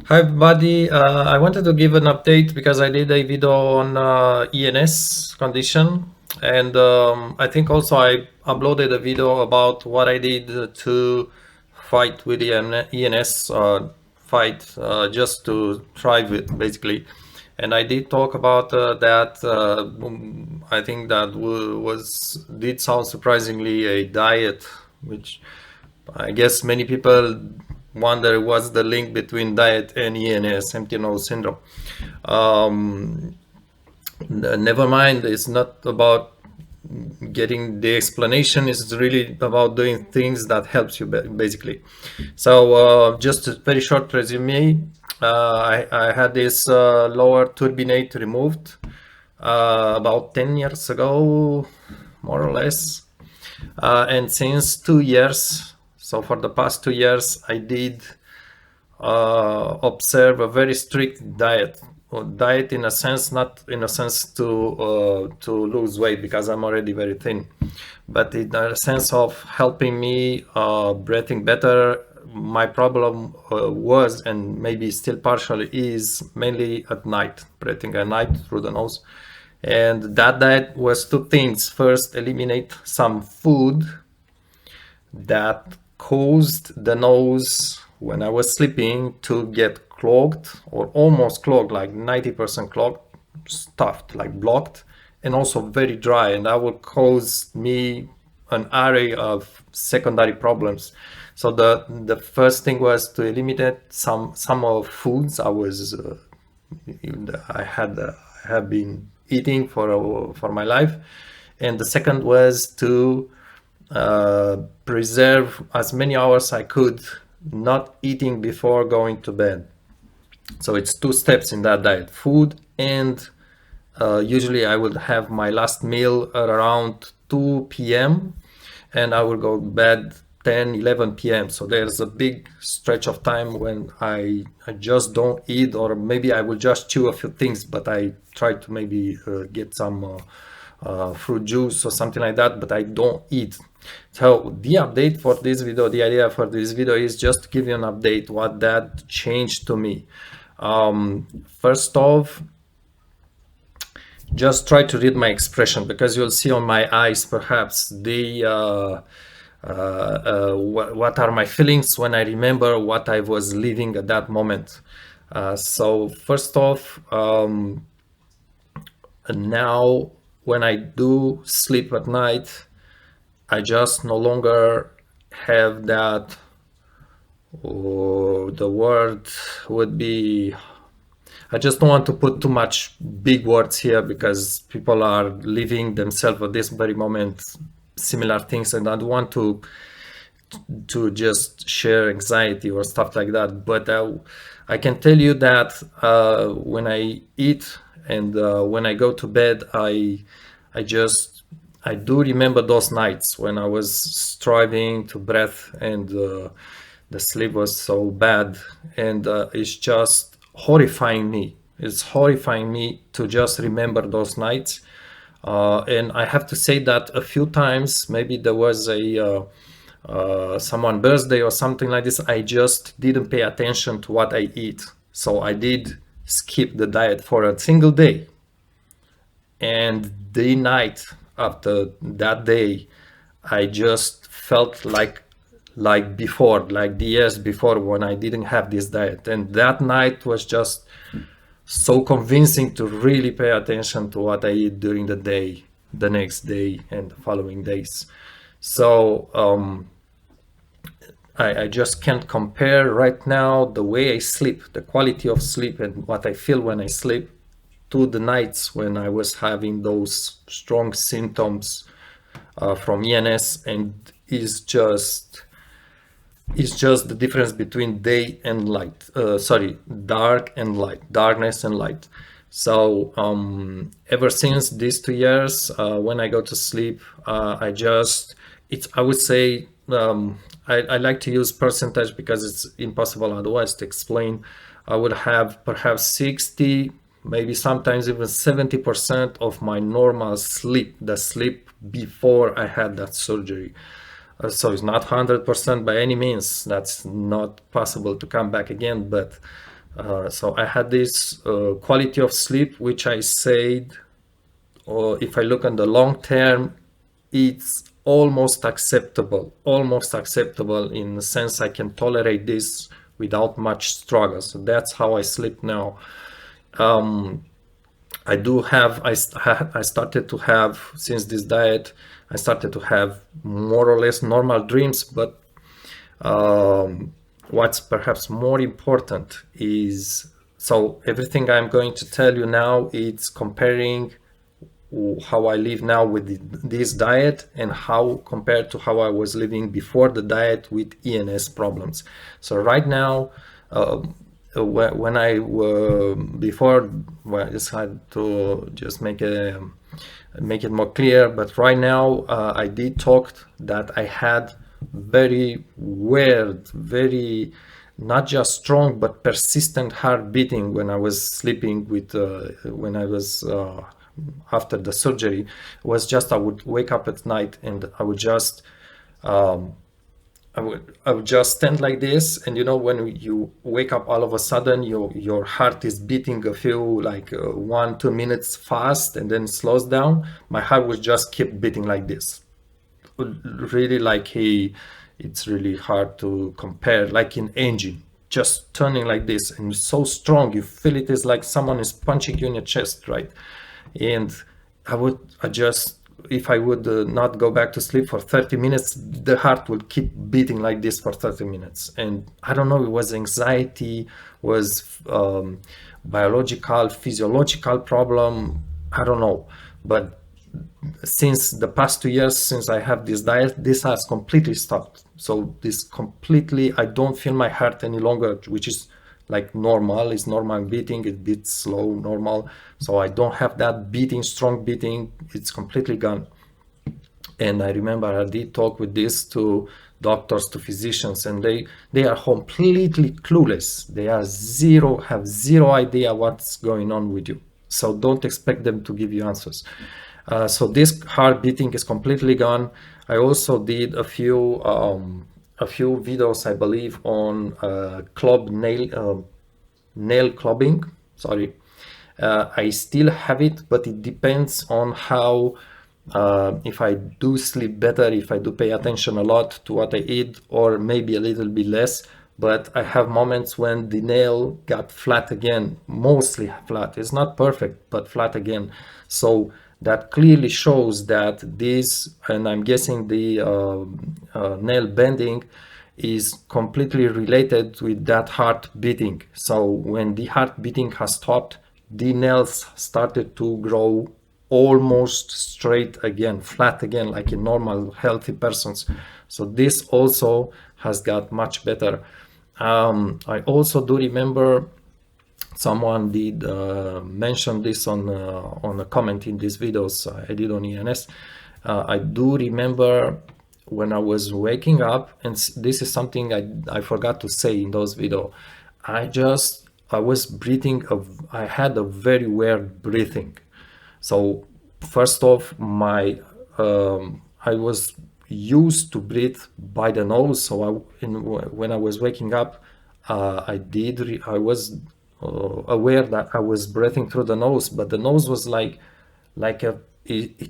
Hi everybody, I wanted to give an update because I did a video on ENS condition, and I think also I uploaded a video about what I did to fight with the ENS fight, just to thrive it basically. And I did talk about that. I think that did sound surprisingly a diet, which I guess many people wonder what's the link between diet and ENS, empty nose syndrome. Um, Never mind, it's not about getting the explanation, it's really about doing things that helps you basically. So just a very short resume. I had this lower turbinate removed about 10 years ago, more or less. And since 2 years, so for the past 2 years, I did observe a very strict diet. Or diet in a sense, not in a sense to lose weight because I'm already very thin, but in a sense of helping me breathing better. My problem was, and maybe still partially is, mainly at night, breathing at night through the nose. And that diet was two things. First, eliminate some food that caused the nose when I was sleeping to get clogged or almost clogged, like 90% clogged, stuffed, like blocked, and also very dry. And that would cause me an array of secondary problems. So the first thing was to eliminate some of foods I have been eating for my life, and the second was to preserve as many hours I could not eating before going to bed. So it's two steps in that diet: food, and usually I would have my last meal at around 2 p.m. and I will go to bed 10, 11 p.m. So there's a big stretch of time when I just don't eat, or maybe I will just chew a few things, but I try to maybe get some fruit juice or something like that, but I don't eat. So the update for this video, the idea for this video is just to give you an update what that changed to me. First off, just try to read my expression, because you'll see on my eyes perhaps what are my feelings when I remember what I was living at that moment. So first off, now when I do sleep at night, I just no longer have that, or the word would be, I just don't want to put too much big words here because people are living themselves at this very moment similar things, and I don't want to just share anxiety or stuff like that. But I can tell you that when I eat and when I go to bed, I do remember those nights when I was striving to breathe, and the sleep was so bad, and it's just horrifying me. It's horrifying me to just remember those nights. And I have to say that a few times, maybe there was someone birthday or something like this, I just didn't pay attention to what I eat. So I did skip the diet for a single day. And the night after that day, I just felt like before, like the years before when I didn't have this diet. And that night was just so convincing to really pay attention to what I eat during the day, the next day, and the following days. So I just can't compare right now the way I sleep, the quality of sleep, and what I feel when I sleep, to the nights when I was having those strong symptoms from ENS, and it's just the difference between day and light. Dark and light, darkness and light. So ever since these 2 years, when I go to sleep, I would say, I like to use percentage because it's impossible otherwise to explain. I would have perhaps 60, maybe sometimes even 70% of my normal sleep, the sleep before I had that surgery. So it's not 100% by any means. That's not possible to come back again, but So I had this quality of sleep, which I said, or if I look on the long term, it's almost acceptable in the sense I can tolerate this without much struggle. So that's how I sleep now. I do have, I started to have, since this diet, I started to have more or less normal dreams, but um, what's perhaps more important is, so everything I'm going to tell you now, it's comparing how I live now with this diet and how compared to how I was living before the diet with ENS problems. So right now, when I before, well, I just had to just make it more clear. But right now, I did talk that I had very weird, very not just strong but persistent heart beating when I was sleeping with when I was after the surgery. Was just I would wake up at night and I would just um, I would just stand like this, and you know, when you wake up all of a sudden, your heart is beating a few, like 1 2 minutes fast, and then slows down. My heart would just keep beating like this, really, like it's really hard to compare, like an engine just turning like this, and it's so strong, you feel it is like someone is punching you in your chest, right? And I would adjust, if I would not go back to sleep for 30 minutes, the heart would keep beating like this for 30 minutes. And I don't know, it was anxiety, was biological, physiological problem, I don't know. But since the past 2 years, since I have this diet, this has completely stopped. So this completely, I don't feel my heart any longer, which is like normal. It's normal beating, it beats slow, normal. So I don't have that beating, strong beating. It's completely gone. And I remember I did talk with this to doctors, to physicians, and they are completely clueless. They are have zero idea what's going on with you. So don't expect them to give you answers. So this heart beating is completely gone. I also did a few videos, I believe, on club nail clubbing. Sorry, I still have it, but it depends on how. If I do sleep better, if I do pay attention a lot to what I eat, or maybe a little bit less. But I have moments when the nail got flat again, mostly flat. It's not perfect, but flat again. So that clearly shows that this, and I'm guessing the nail bending is completely related with that heart beating. So when the heart beating has stopped, the nails started to grow almost straight again, flat again, like in normal healthy persons. So this also has got much better. I also do remember someone did mention this on a comment in these videos I did on ENS. I do remember when I was waking up, and this is something I forgot to say in those videos. I was breathing. I had a very weird breathing. So first off, I was used to breathe by the nose. So when I was waking up, I was aware that I was breathing through the nose, but the nose was like a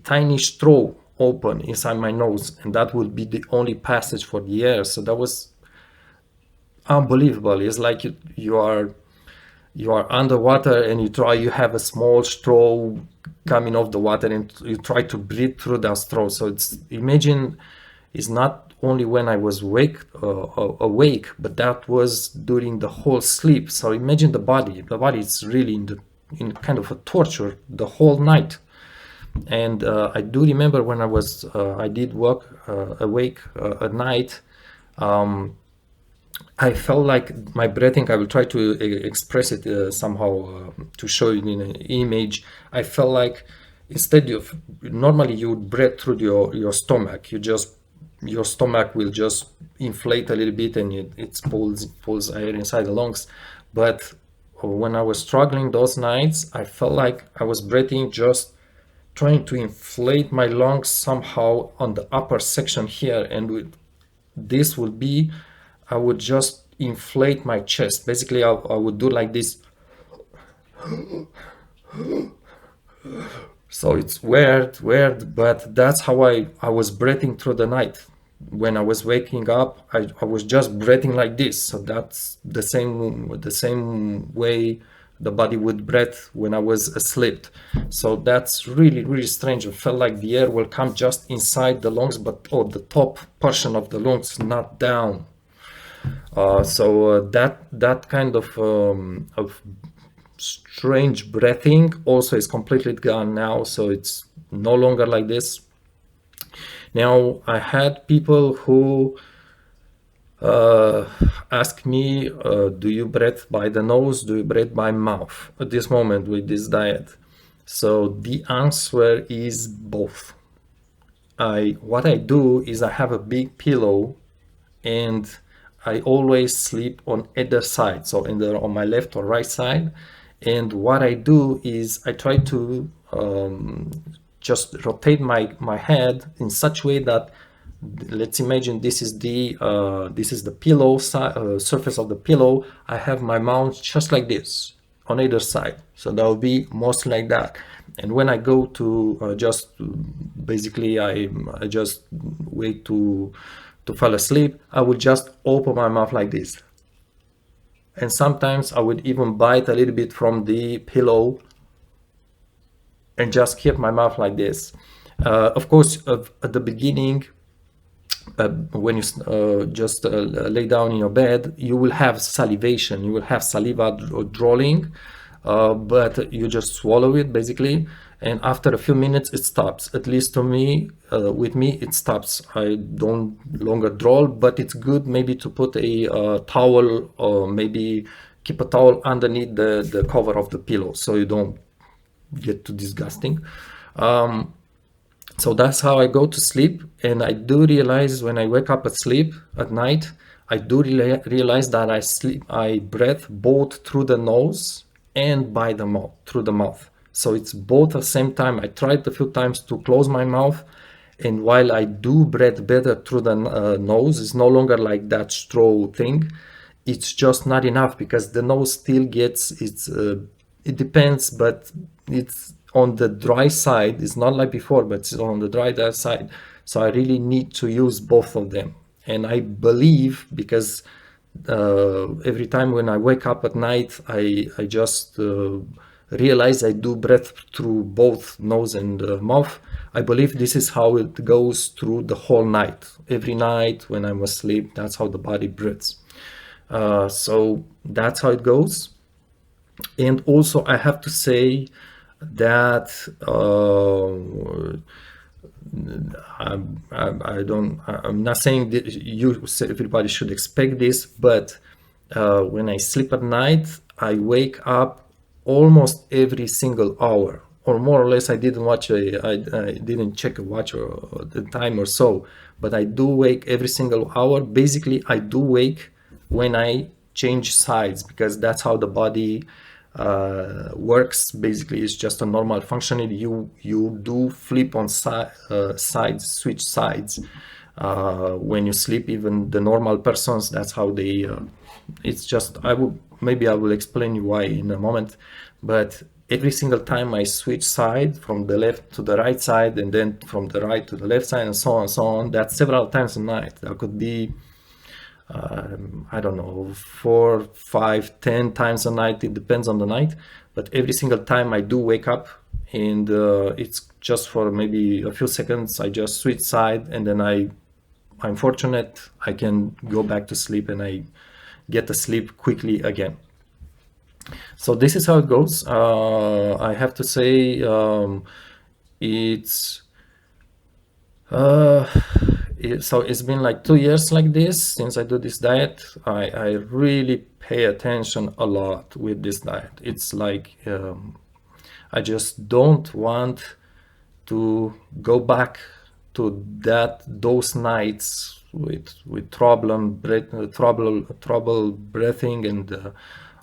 tiny straw open inside my nose, and that would be the only passage for the air. So that was unbelievable. It's like you are underwater and you have a small straw coming off the water, and you try to breathe through that straw. So it's not only when I was awake, but that was during the whole sleep. So imagine the body is really in kind of a torture the whole night. And I do remember when I did work awake at night. I felt like my breathing, I will try to express it somehow to show you in an image. I felt like instead of, normally you would breathe through your stomach, your stomach will just inflate a little bit, and it pulls air inside the lungs. But when I was struggling those nights, I felt like I was breathing, just trying to inflate my lungs somehow on the upper section here, and this would be, I would just inflate my chest. Basically, I would do like this. So it's weird, but that's how I was breathing through the night. When I was waking up, I was just breathing like this. So that's the same way the body would breathe when I was asleep. So that's really strange. It felt like the air will come just inside the lungs, but the top portion of the lungs, not down. That kind of strange breathing also is completely gone now, so it's no longer like this. Now I had people who ask me, do you breathe by the nose, do you breathe by mouth at this moment with this diet? So the answer is both. What I do is I have a big pillow and I always sleep on either side, so either on my left or right side. And what I do is I try to just rotate my head in such a way that, let's imagine this is the pillow surface of the pillow. I have my mouth just like this on either side, so that will be most like that. And when I go to just basically I just wait to fall asleep, I would just open my mouth like this. And sometimes I would even bite a little bit from the pillow and just keep my mouth like this. Of course, at the beginning, when you just lay down in your bed, you will have salivation, you will have saliva drooling, but you just swallow it basically, and after a few minutes it stops. At least to me, with me it stops. I don't longer drool, but it's good maybe to put a towel, or maybe keep a towel underneath the cover of the pillow so you don't get too disgusting. So that's how I go to sleep. And I do realize when I wake up at night, I do realize that I breathe both through the nose and by the mouth, through the mouth. So it's both at the same time. I tried a few times to close my mouth, and while I do breathe better through the nose, it's no longer like that straw thing. It's just not enough because the nose still gets it depends, but it's on the dry side. It's not like before, but it's on the dry side. So I really need to use both of them. And I believe, because every time when I wake up at night, I just realize I do breathe through both nose and mouth. I believe this is how it goes through the whole night. Every night when I'm asleep, that's how the body breathes. So that's how it goes. And also I have to say that I'm not saying that everybody should expect this, but when I sleep at night, I wake up almost every single hour, or more or less. I didn't check a watch or the time or so, but I do wake every single hour. Basically, I do wake when I change sides, because that's how the body works. Basically, it's just a normal functioning. You do flip on sides, switch sides when you sleep. Even the normal persons, that's how they it's just, I will explain you why in a moment. But every single time I switch side from the left to the right side, and then from the right to the left side, and so on, that's several times a night. That could be I don't know, 4, 5, 10 times a night. It depends on the night. But every single time I do wake up, and it's just for maybe a few seconds. I just switch side, and then I'm fortunate, I can go back to sleep, and I get to sleep quickly again. So this is how it goes. I have to say, so it's been like 2 years like this since I do this diet. I really pay attention a lot with this diet. It's like I just don't want to go back to those nights with trouble breathing and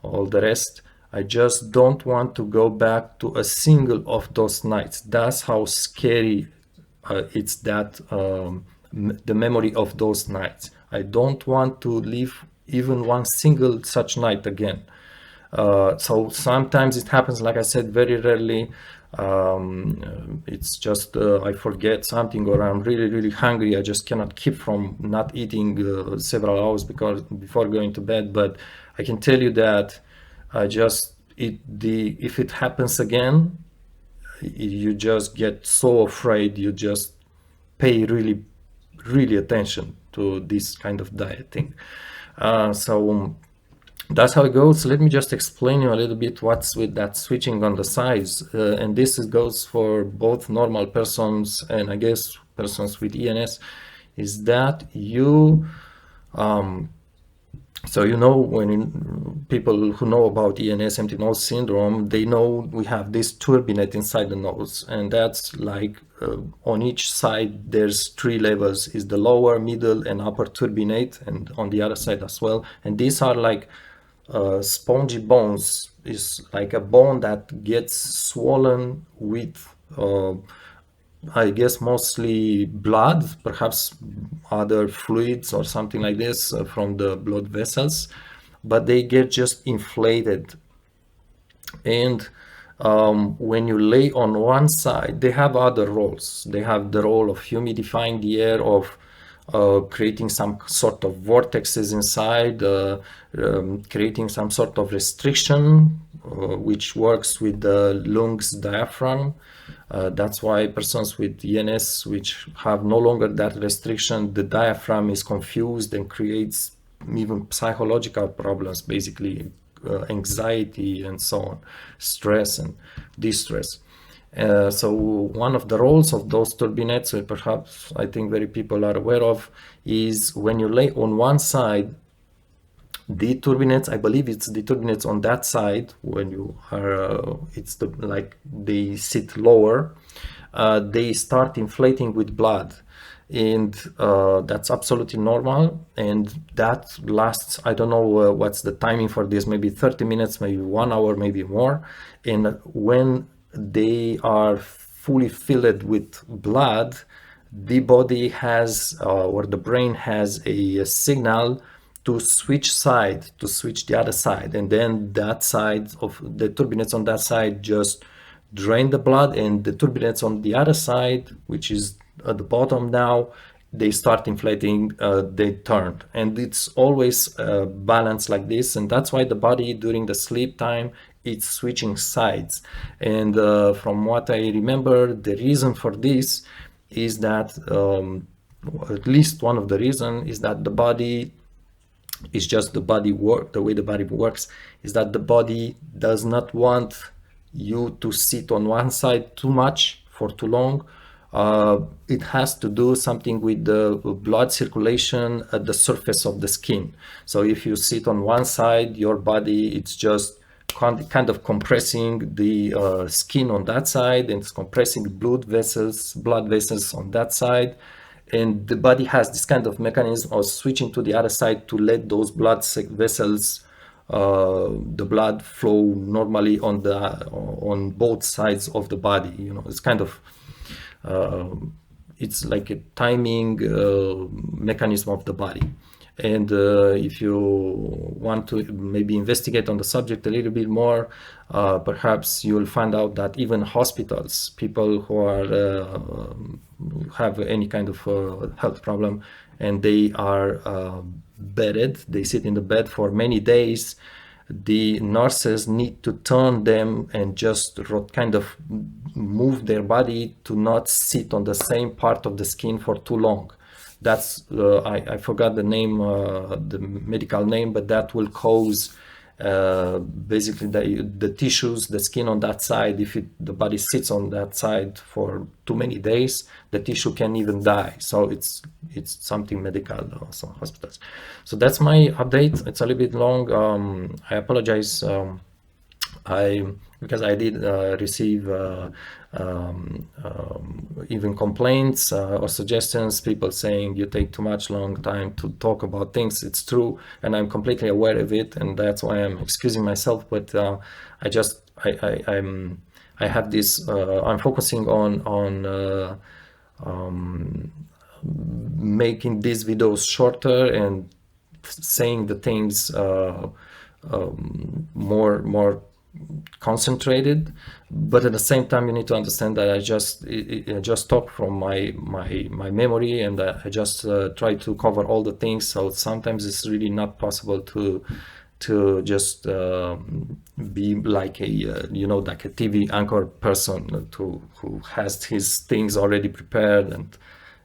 all the rest. I just don't want to go back to a single of those nights. That's how scary it's, that the memory of those nights. I don't want to live even one single such night again. So sometimes it happens, like I said, very rarely. It's just I forget something, or I'm really, really hungry. I just cannot keep from not eating several hours because before going to bed. But I can tell you that I just if it happens again, you just get so afraid. You just pay really, really attention to this kind of dieting. So that's how it goes. Let me just explain you a little bit what's with that switching on the sides. And this goes for both normal persons and I guess persons with ENS, is that you so you know, people who know about ENS, empty nose syndrome, they know we have this turbinate inside the nose, and that's like on each side there's three levels: is the lower, middle, and upper turbinate, and on the other side as well. And these are like spongy bones. Is like a bone that gets swollen with I guess mostly blood, perhaps other fluids or something like this from the blood vessels, but they get just inflated. And when you lay on one side, they have other roles. They have the role of humidifying the air, of creating some sort of vortexes inside, creating some sort of restriction, which works with the lungs diaphragm. That's why persons with ENS, which have no longer that restriction, the diaphragm is confused and creates even psychological problems, basically anxiety and so on, stress and distress. So one of the roles of those turbinates, perhaps I think very people are aware of, is when you lay on one side, the turbinates, I believe it's the turbinates on that side, when you are, it's the like they sit lower, they start inflating with blood, and that's absolutely normal, and that lasts, I don't know what's the timing for this, maybe 30 minutes, maybe 1 hour, maybe more. And when they are fully filled with blood, the body has or the brain has a signal to switch side, to switch the other side, and then that side of the turbinates on that side just drain the blood, and the turbinates on the other side, which is at the bottom now, they start inflating, they turn, and it's always balanced like this. And that's why the body during the sleep time, it's switching sides. And from what I remember, the reason for this is that at least one of the reasons is that the body is just the body work, the way the body works is that the body does not want you to sit on one side too much for too long. It has to do something with the blood circulation at the surface of the skin. So if you sit on one side, your body, it's just kind of compressing the skin on that side, and it's compressing blood vessels on that side. And the body has this kind of mechanism of switching to the other side to let those blood vessels, the blood flow normally on both sides of the body. You know, it's kind of it's like a timing mechanism of the body. And if you want to maybe investigate on the subject a little bit more, perhaps you'll find out that even hospitals, people who are have any kind of health problem, and they are bedded, they sit in the bed for many days, the nurses need to turn them and just kind of move their body to not sit on the same part of the skin for too long. That's I forgot the name, the medical name, but that will cause basically the tissues, the skin on that side. If the body sits on that side for too many days, the tissue can even die. So it's something medical, also hospitals. So that's my update. It's a little bit long. I apologize. Because I did receive even complaints or suggestions, people saying you take too much long time to talk about things. It's true, and I'm completely aware of it, and that's why I'm excusing myself. But I have this. I'm focusing on making these videos shorter and saying the things more concentrated, but at the same time you need to understand that I just talk from my memory, and I just try to cover all the things. So sometimes it's really not possible to just be like a like a TV anchor person who has his things already prepared and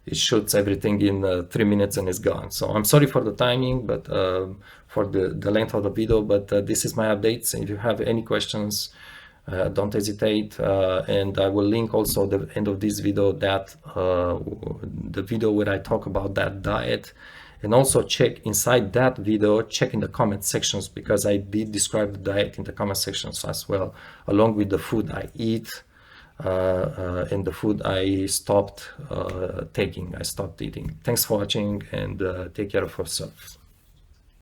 it shoots everything in 3 minutes and is gone. So I'm sorry for the timing, but for the length of the video, but this is my updates. And if you have any questions, don't hesitate. And I will link also the end of this video that the video where I talk about that diet. And also check inside that video, check in the comment sections, because I did describe the diet in the comment sections as well, along with the food I eat and the food I stopped taking, I stopped eating. Thanks for watching, and take care of yourself.